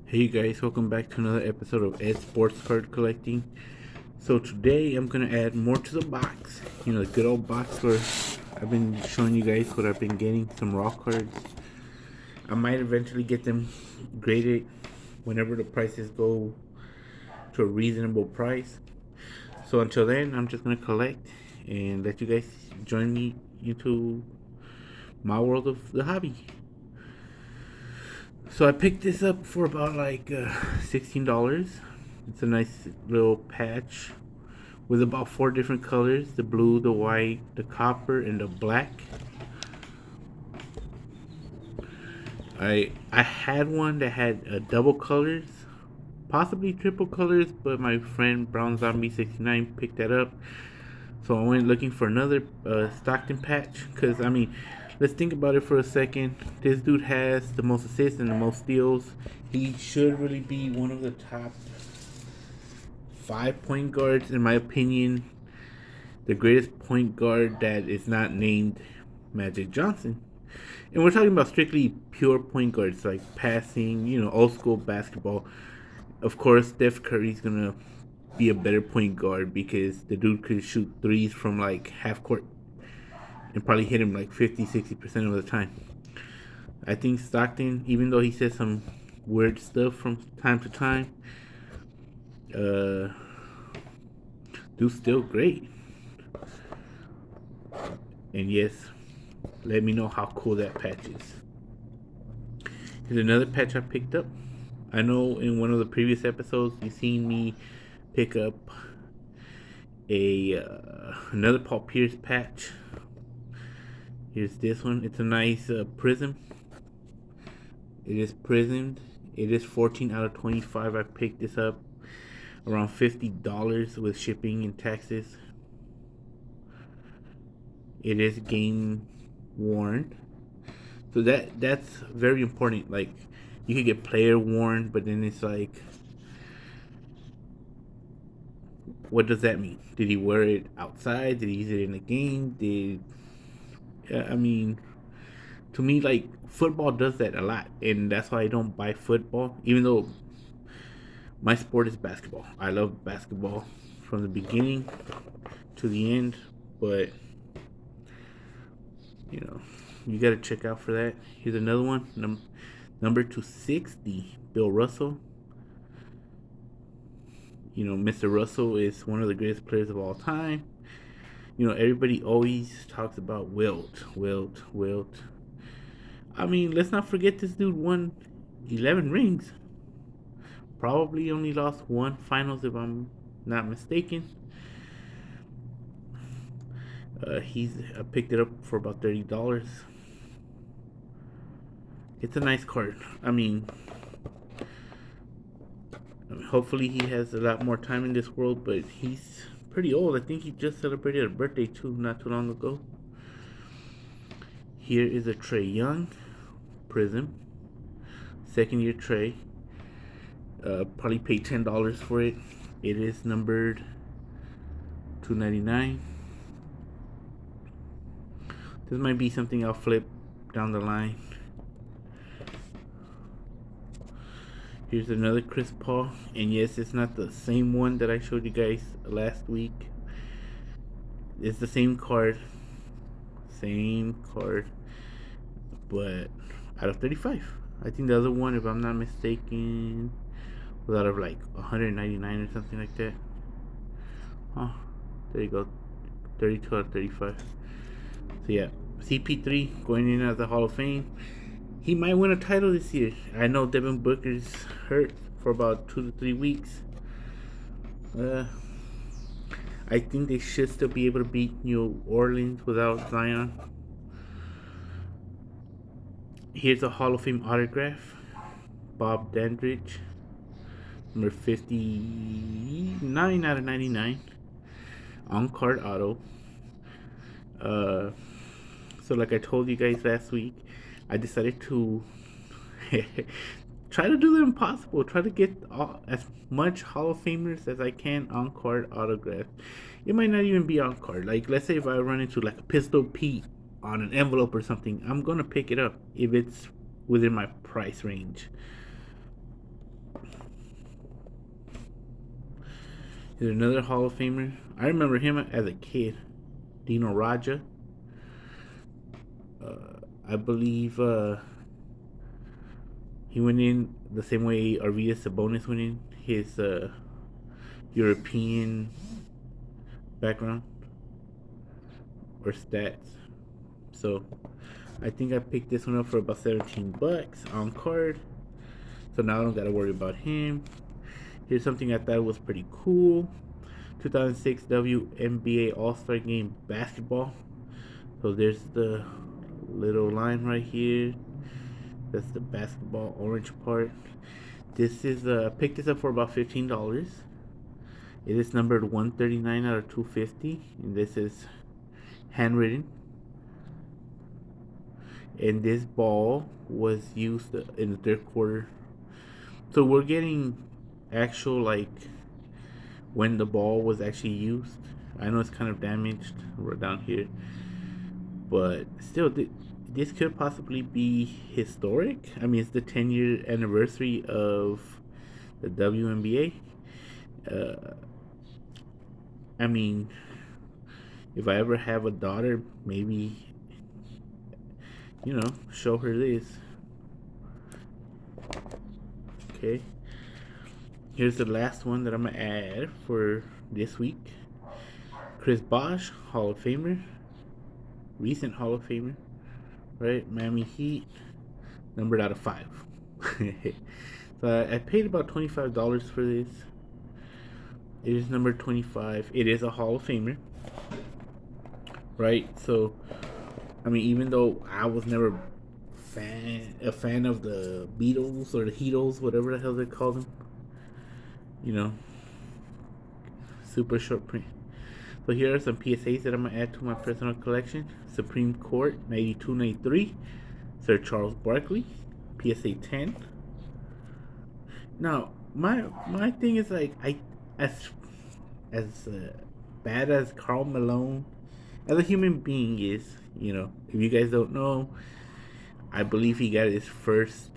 Hey you guys, welcome back to another episode of Ed Sports Card Collecting. So today I'm gonna add more to the box. You know, the good old box where I've been showing you guys what I've been getting, some raw cards. I might eventually get them graded whenever the prices go to a reasonable price. So until then, I'm just gonna collect and let you guys join me into my world of the hobby. So I picked this up for about like $16. It's a nice little patch with about four different colors: the blue, the white, the copper, and the black. I had one that had double colors, possibly triple colors, but my friend Brown Zombie 69 picked that up. So I went looking for another Stockton patch. Cause I mean, let's think about it for a second. This dude has the most assists and the most steals. He should really be one of the top 5 point guards in my opinion. The greatest point guard that is not named Magic Johnson. And we're talking about strictly pure point guards, like passing, old school basketball. Of course, Steph Curry's gonna be a better point guard because the dude could shoot threes from like half court and probably hit him like 50, 60% of the time. I think Stockton, even though he says some weird stuff from time to time, uh, dude's still great. And yes, let me know how cool that patch is. Here's another patch I picked up. I know in one of the previous episodes you seen me pick up a another Paul Pierce patch. Here's this one. It's a nice prism. It is prismed. It is 14 out of 25. I picked this up around $50 with shipping and taxes. It is game worn, so that's very important. Like, you could get player worn, but then it's like, what does that mean? Did he wear it outside? Did he use it in a game? I mean, to me, like, football does that a lot, and that's why I don't buy football. Even though my sport is basketball, I love basketball from the beginning to the end. But you know, you got to check out for that. Here's another one, number 260, Bill Russell. Mr. Russell is one of the greatest players of all time. Everybody always talks about Wilt. I mean, let's not forget this dude won 11 rings. Probably only lost one finals if I'm not mistaken. I picked it up for about $30. It's a nice card. Hopefully he has a lot more time in this world, but he's pretty old. I think he just celebrated a birthday too, not too long ago. Here is a Trae Young Prism, second year Trae. Probably paid $10 for it. It is numbered 299. This might be something I'll flip down the line. Here's another Chris Paul, and yes, it's not the same one that I showed you guys last week. It's the same card, but out of 35. I think the other one, if I'm not mistaken, was out of like 199 or something like that. Oh, there you go, 32 out of 35. So yeah, CP3 going in as the Hall of Fame. He might win a title this year. I know Devin Booker's hurt for about 2 to 3 weeks. I think they should still be able to beat New Orleans without Zion. Here's a Hall of Fame autograph. Bob Dandridge, number 59 out of 99. On card auto. So like I told you guys last week, I decided to try to do the impossible. Try to get as much Hall of Famers as I can on card autograph. It might not even be on card. Like, let's say if I run into like a Pistol Pete on an envelope or something, I'm gonna pick it up if it's within my price range. Here's another Hall of Famer. I remember him as a kid. Dino Raja. I believe he went in the same way Arvidas Sabonis went in. His European background or stats. So I think I picked this one up for about $17 on card. So now I don't gotta worry about him. Here's something I thought was pretty cool. 2006 WNBA All-Star Game basketball. So there's the little line right here. That's the basketball orange part. This is I picked this up for about $15. It is numbered 139 out of 250, and this is handwritten. And this ball was used in the third quarter. So we're getting actual like when the ball was actually used. I know it's kind of damaged right down here, but still, this could possibly be historic. I mean, it's the 10-year anniversary of the WNBA. I mean, if I ever have a daughter, maybe, show her this. Okay. Here's the last one that I'm going to add for this week. Chris Bosh, Hall of Famer. Recent Hall of Famer. Right? Miami Heat. Numbered out of 5. So I paid about $25 for this. It is number 25. It is a Hall of Famer. Right? So, I mean, even though I was never a fan of the Beatles or the Heatles, whatever the hell they call them. Super short print. So here are some PSAs that I'm going to add to my personal collection. Supreme Court, 92-93. Sir Charles Barkley, PSA 10. Now, my thing is like, as bad as Karl Malone, as a human being is, if you guys don't know, I believe he got his first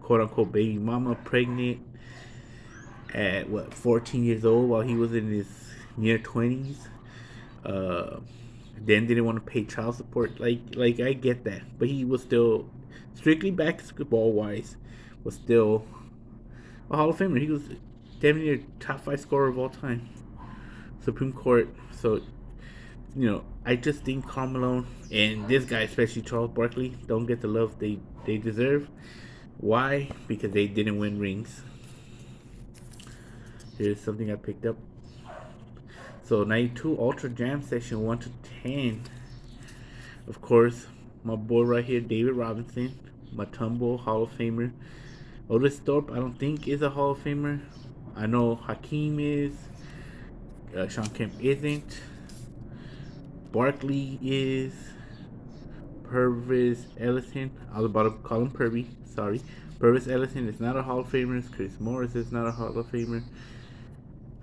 quote-unquote baby mama pregnant at 14 years old while he was in his near 20s. Then didn't want to pay child support. Like I get that, but he was still strictly basketball wise was still a Hall of Famer. He was damn near top 5 scorer of all time. Supreme Court. So I just think Karl Malone and this guy, especially Charles Barkley, don't get the love they deserve. Why? Because they didn't win rings. Here's something I picked up. So 92 Ultra Jam Session 1 to 10. Of course, my boy right here, David Robinson, Mutombo, Hall of Famer. Otis Thorpe, I don't think is a Hall of Famer. I know Hakeem is. Sean Kemp isn't. Barkley is. Purvis Ellison. I was about to call him Purvy. Sorry. Purvis Ellison is not a Hall of Famer. Chris Morris is not a Hall of Famer.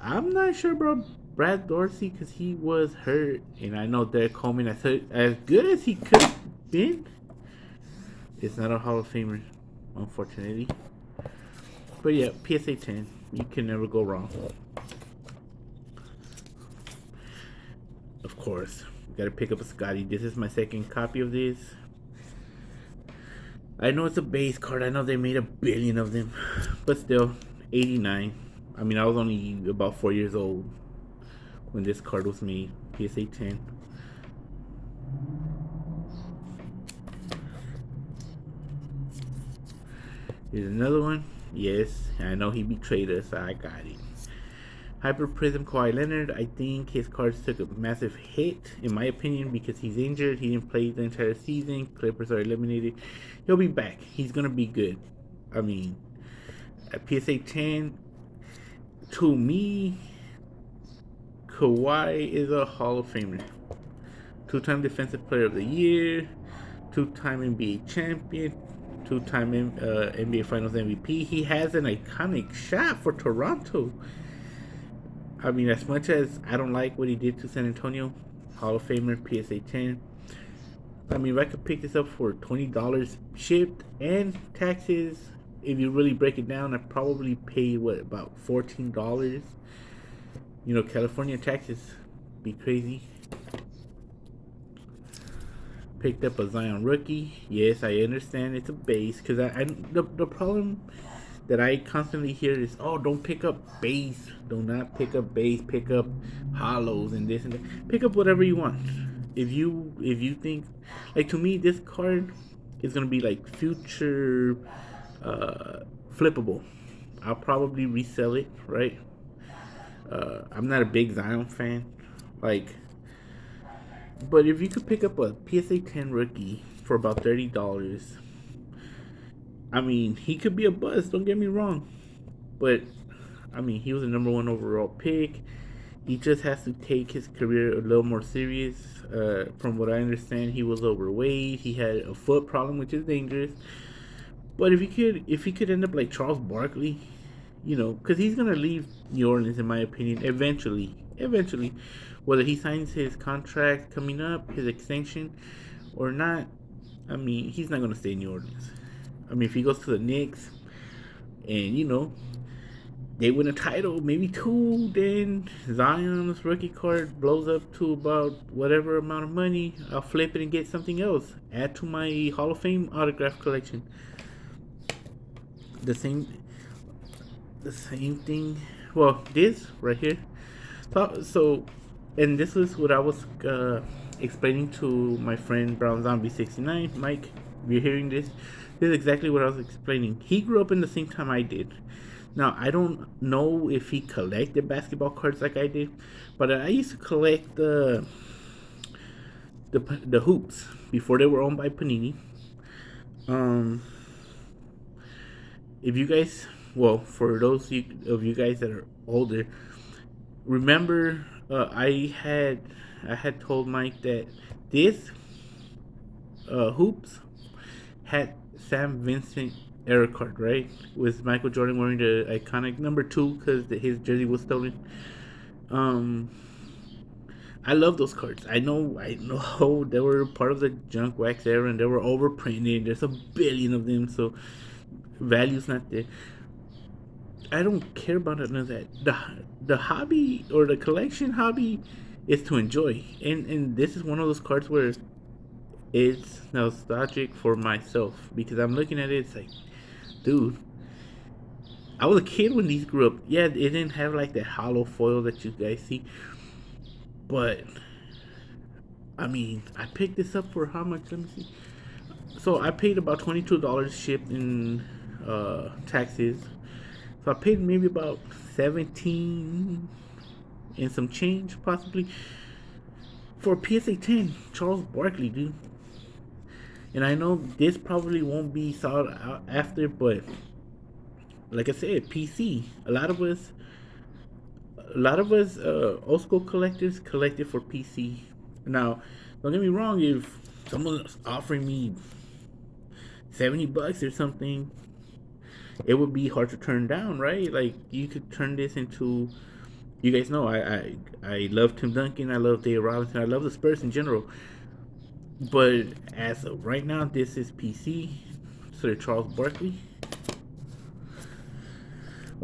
I'm not sure about Brad Dorsey because he was hurt. And I know Derek Coleman, as good as he could have been, is not a Hall of Famer, unfortunately. But yeah, PSA 10. You can never go wrong. Of course, gotta pick up a Scotty. This is my second copy of this. I know it's a base card. I know they made a billion of them. But still, 89. I mean, I was only about 4 years old when this card was made. PSA 10. Here's another one. Yes, I know he betrayed us. I got it. Hyper Prism Kawhi Leonard. I think his cards took a massive hit, in my opinion, because he's injured. He didn't play the entire season. Clippers are eliminated. He'll be back. He's going to be good. I mean, at PSA 10, to me, Kawhi is a Hall of Famer. 2-time Defensive Player of the Year. 2-time NBA champion. 2-time NBA Finals MVP. He has an iconic shot for Toronto. I mean, as much as I don't like what he did to San Antonio, Hall of Famer, PSA 10. I mean, if I could pick this up for $20 shipped and taxes, if you really break it down, I'd probably pay, about $14. California taxes be crazy. Picked up a Zion rookie. Yes, I understand it's a base because the problem that I constantly hear is, oh, don't pick up base. Do not pick up base. Pick up hollows and this and that. Pick up whatever you want. If you think, like, to me, this card is gonna be like future flippable. I'll probably resell it, right? I'm not a big Zion fan, like, but if you could pick up a PSA 10 rookie for about $30, I mean, he could be a bust. Don't get me wrong, but I mean, he was a number one overall pick. He just has to take his career a little more serious. From what I understand, he was overweight. He had a foot problem, which is dangerous. But if he could end up like Charles Barkley, because he's gonna leave New Orleans, in my opinion, eventually, whether he signs his contract coming up, his extension, or not. I mean, he's not gonna stay in New Orleans. I mean, if he goes to the Knicks, and they win a title, maybe two, then Zion's rookie card blows up to about whatever amount of money. I'll flip it and get something else. Add to my Hall of Fame autograph collection. The same, the same thing. Well, this right here. So, and this is what I was explaining to my friend Brown Zombie 69. Mike, if you're hearing this, this is exactly what I was explaining. He grew up in the same time I did. Now, I don't know if he collected basketball cards like I did, but I used to collect the hoops before they were owned by Panini. Um, if you guys, well, for those of you guys that are older, remember I had told Mike that this hoops had Sam Vincent era card, right? With Michael Jordan wearing the iconic number 2 because his jersey was stolen. Um, I love those cards. I know they were part of the junk wax era and they were overprinted. There's a billion of them, so value's not there. I don't care about none of that. The hobby or the collection hobby is to enjoy, and this is one of those cards where it's nostalgic for myself because I'm looking at it. It's like, dude, I was a kid when these grew up. Yeah, it didn't have like that hollow foil that you guys see, but I mean, I picked this up for how much? Let me see. So I paid about $22 shipped in taxes. So I paid maybe about 17 and some change, possibly, for a PSA 10 Charles Barkley, dude. And I know this probably won't be sought out after, but like I said, PC. A lot of us old school collectors collected for PC. Now, don't get me wrong. If someone's offering me $70 or something, it would be hard to turn down, right? Like you could turn this into. You guys know I love Tim Duncan. I love Dave Robinson. I love the Spurs in general. But as of right now, this is PC. So Charles Barkley.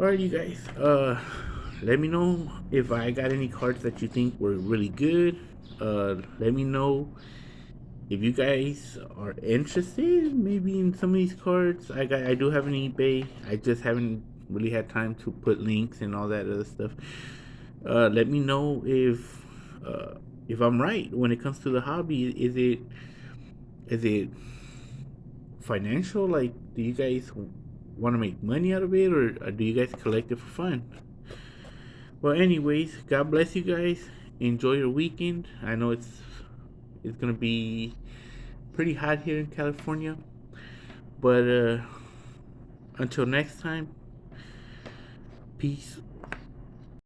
All right, you guys. Let me know if I got any cards that you think were really good. Let me know if you guys are interested, maybe in some of these cards. I do have an eBay. I just haven't really had time to put links and all that other stuff. Let me know if I'm right when it comes to the hobby. Is it financial? Like, do you guys want to make money out of it, or do you guys collect it for fun? Well, anyways, God bless you guys. Enjoy your weekend. I know it's gonna be pretty hot here in California, but until next time, peace.